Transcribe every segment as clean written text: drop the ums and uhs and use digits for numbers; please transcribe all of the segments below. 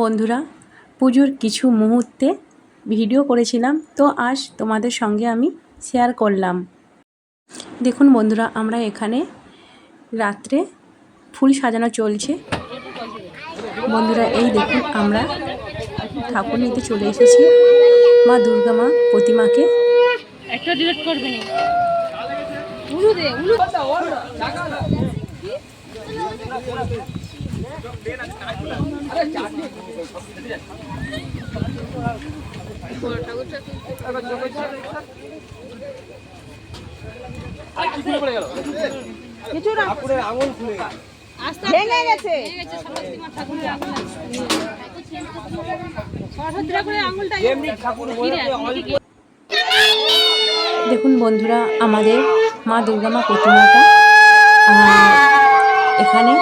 বন্ধুরা, পুজোর কিছু মুহূর্তে ভিডিও করেছিলাম, তো আজ তোমাদের সঙ্গে আমি শেয়ার করলাম। দেখুন বন্ধুরা, আমরা এখানে রাত্রে ফুল সাজানো চলছে। বন্ধুরা, এই দেখুন আমরা ঠাকুর নিতে চলে এসেছি মা দুর্গা মা প্রতিমাকে। একটা ডিলিট করবে না। কিছু না, ঠাকুরের আঙুল খুলে ভেঙে গেছে। দেখুন বন্ধুরা, আমাদের মা দুর্গা মা প্রতিমাটা এখানে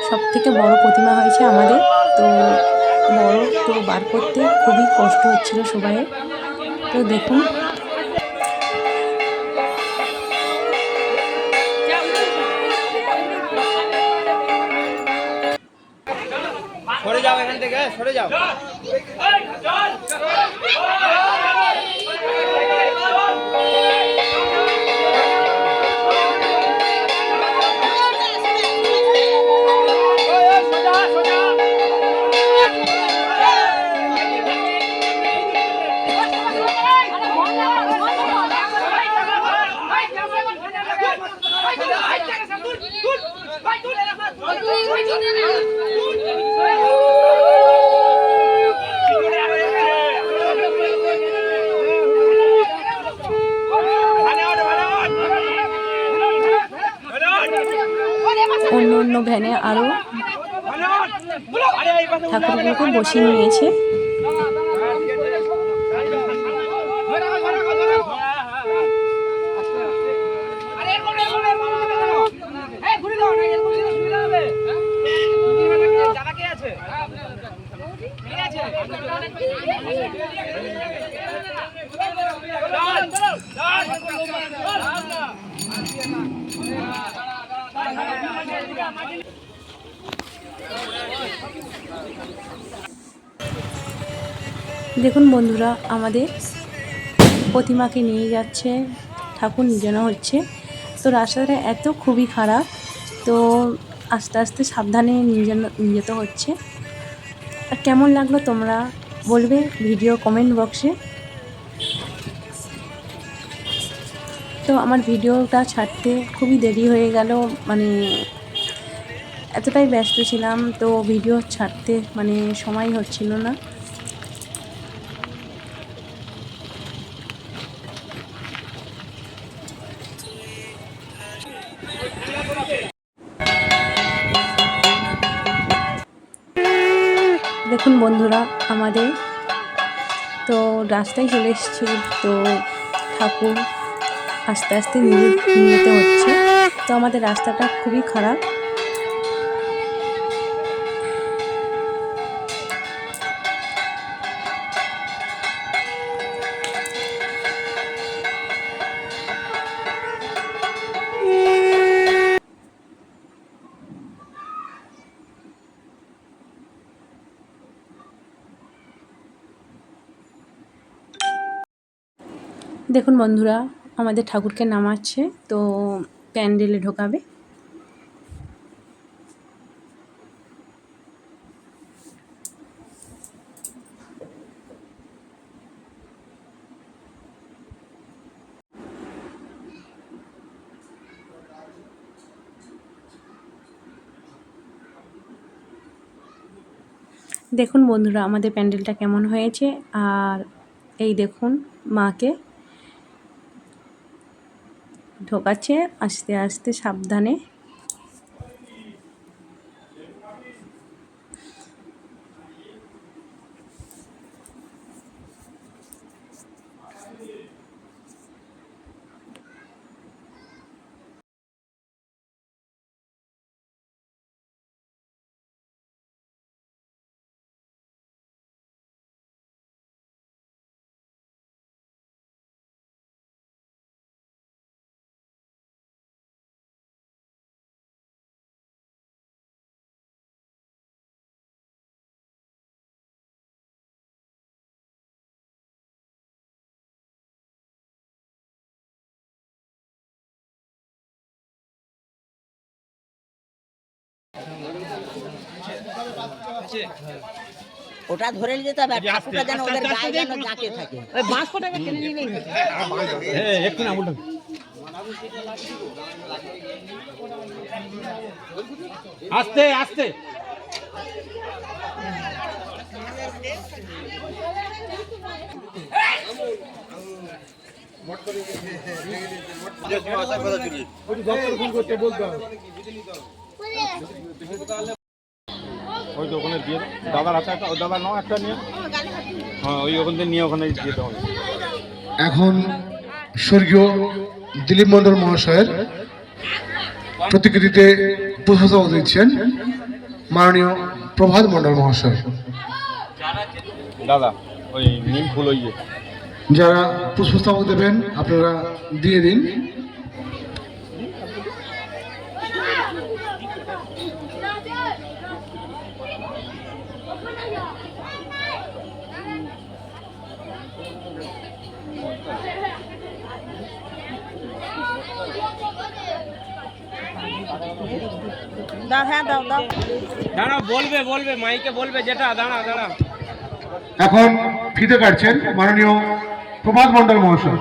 সবথেকে বড় প্রতিমা হয়েছে আমাদের। তো বড় তো বার করতে খুবই কষ্ট হচ্ছিল সবাইয়ের। তো দেখুন সরে যাও, এখান থেকে সরে যাও। অন্য অন্য ভ্যানে আরও ঠাকুরগুলোকে বসিয়ে নিয়েছে। দেখুন বন্ধুরা, আমাদের প্রতিমাকে নিয়ে যাচ্ছে, ঠাকুর নিয়ে যাওয়া হচ্ছে। তো রাস্তাটা এত খুবই খারাপ, তো আস্তে আস্তে সাবধানে নিয়ে যেতে হচ্ছে। আর কেমন লাগলো তোমরা বলবে ভিডিও কমেন্ট বক্সে। তো আমার ভিডিওটা ছাড়তে খুবই দেরি হয়ে গেল, মানে এতটাই ব্যস্ত ছিলাম, তো ভিডিও ছাড়তে মানে সময় হচ্ছিল না। দেখুন বন্ধুরা, আমাদের তো রাস্তায় চলে এসেছি, তো ঠাকুর আস্তে আস্তে নিয়ে যেতে হচ্ছে। তো আমাদের রাস্তাটা খুবই খারাপ। দেখুন বন্ধুরা, আমাদের ঠাকুরকে নামাচ্ছে, তো প্যান্ডেলে ঢোকাবে। দেখুন বন্ধুরা, আমাদের প্যান্ডেলটা কেমন হয়েছে। আর এই দেখুন মাকে ঢোকাচ্ছে আস্তে আস্তে সাবধানে। ওটা ধরে নিয়ে যেতে হবে আর ঠাকুরটা যেন ওদের গায়ে যেন জাঁকে থাকে। ওই বাঁশ কোটাকে টেনে নিলেই একটু না উল্টো আস্তে আস্তে ওই তো ওখানে দিয়ে দাদার হাতে একটা, ওই দাদা নাও একটা নিয়ে, হ্যাঁ ওই ওখান থেকে নিয়ে ওখানে দিয়ে দেওয়া হবে। এখন স্বর্গীয় দিলীপ মণ্ডল মহাশয়ের প্রতিকৃতিতে পুষ্পস্তবক দিচ্ছেন মাননীয় প্রভাত মণ্ডল মহাশয়। দাদা ওই নিম ফুল ওই যে যারা পুষ্পস্তবক দেবেন আপনারা দিয়ে দিন। দাও, হ্যাঁ দাও দাও। দাঁড়া বলবে বলবে মাইকে বলবে যেটা, দাঁড়া দাঁড়া। এখন ফিতে কাটছেন মাননীয় প্রভাত মণ্ডল মহাশয়।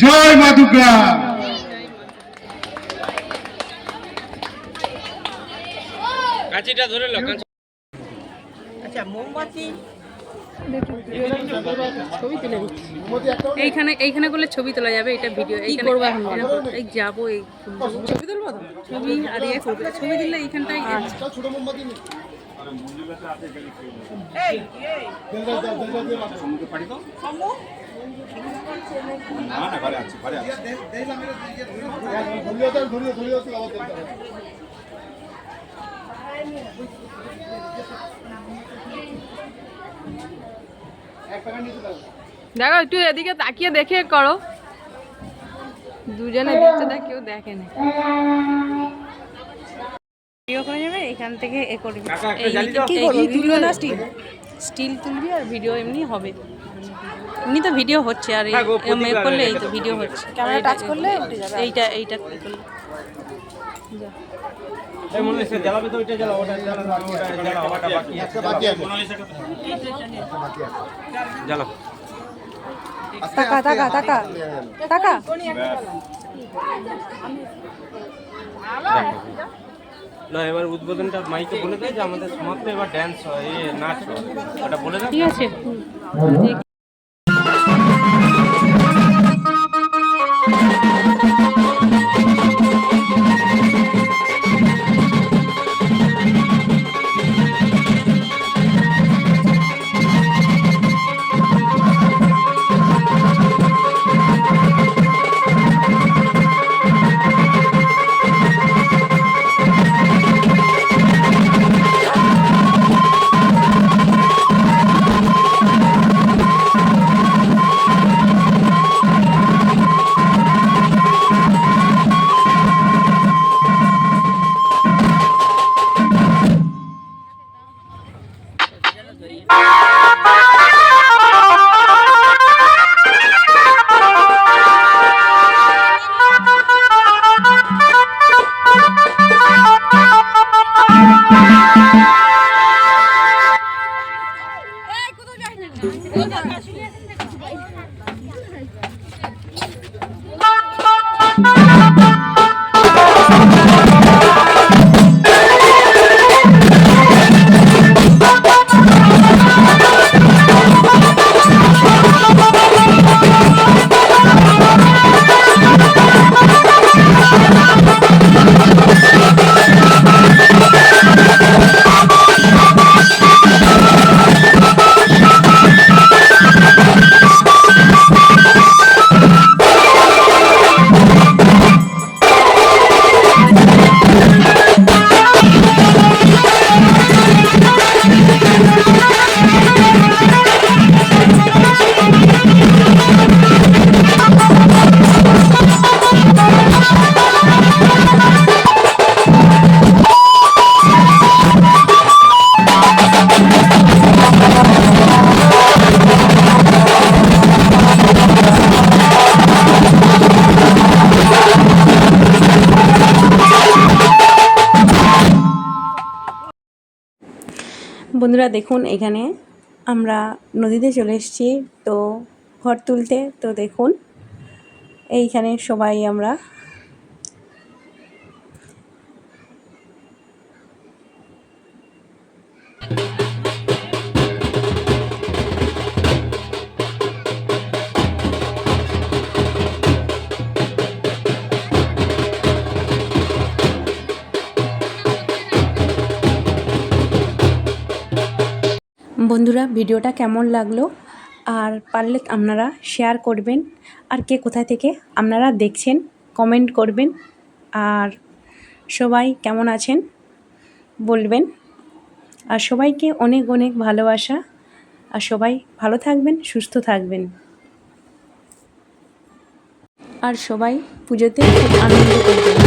জয় মা দুর্গা। কাঁচিটা ধরে লো। আচ্ছা মোমবাতি এইখানে এইখানে করলে ছবি তোলা যাবে, এটা ভিডিও এই করবো এখন, এই যাবো এই ছবি তুলবো তো, ছবি আর ইয়ে করবে, ছবি দিলে এইখানটাই দেখো একটু এদিকে তাকিয়ে দেখে করো, দুজনে দিচ্ছে দেখ কেউ দেখে না। ভিডিও করে যাবে এখান থেকে এ করবি, এই তুলবে না, স্টিল তুলবি আর ভিডিও এমনি হবে। এমনি তো ভিডিও হচ্ছে আর মেপ করলে এই তো ভিডিও হচ্ছে, ক্যামেরা টাচ করলে এইটা এইটা করলে এই মনে হচ্ছে জ্বালাবে তো, ওইটা জ্বালা, ওটা জ্বালা, ওটা জ্বালা, ওটা বাকি আছে, বাকি আছে জ্বালা। টাকা টাকা টাকা টাকা না এবার উদ্বোধনটা মাইকে বলে দেয় যে আমাদের সমাপ্ত, এবার ড্যান্স হয়, নাচ হয়, ওটা বলে দাও। ঠিক আছে। বন্ধুরা দেখুন এখানে আমরা নদীতে চলে এসেছি তো ঘর তুলতে। তো দেখুন এইখানে সবাই আমরা বন্ধুরা ভিডিওটা কেমন লাগলো আর পারলে আপনারা শেয়ার করবেন, আর কে কোথায় থেকে আপনারা দেখছেন কমেন্ট করবেন, আর সবাই কেমন আছেন বলবেন, আর সবাইকে অনেক অনেক ভালোবাসা, আর সবাই ভালো থাকবেন সুস্থ থাকবেন, আর সবাই পুজোতে খুব আনন্দ করবেন।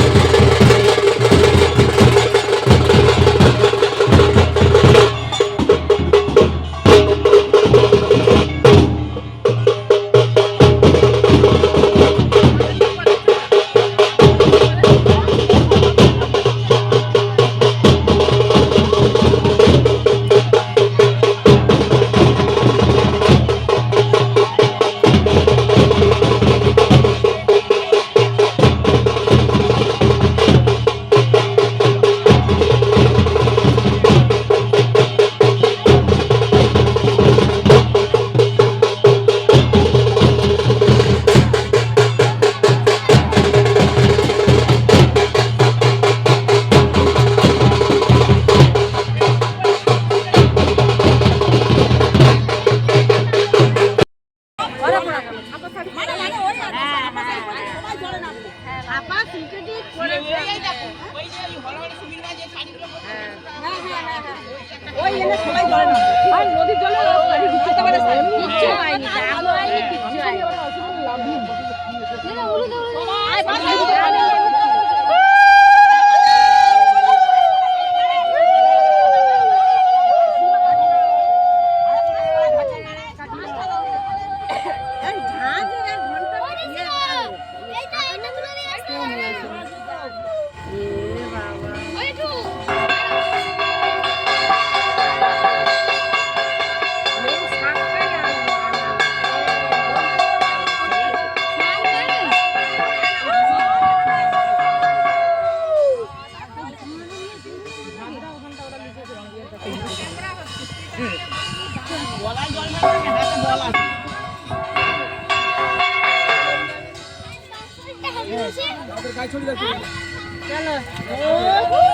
চলো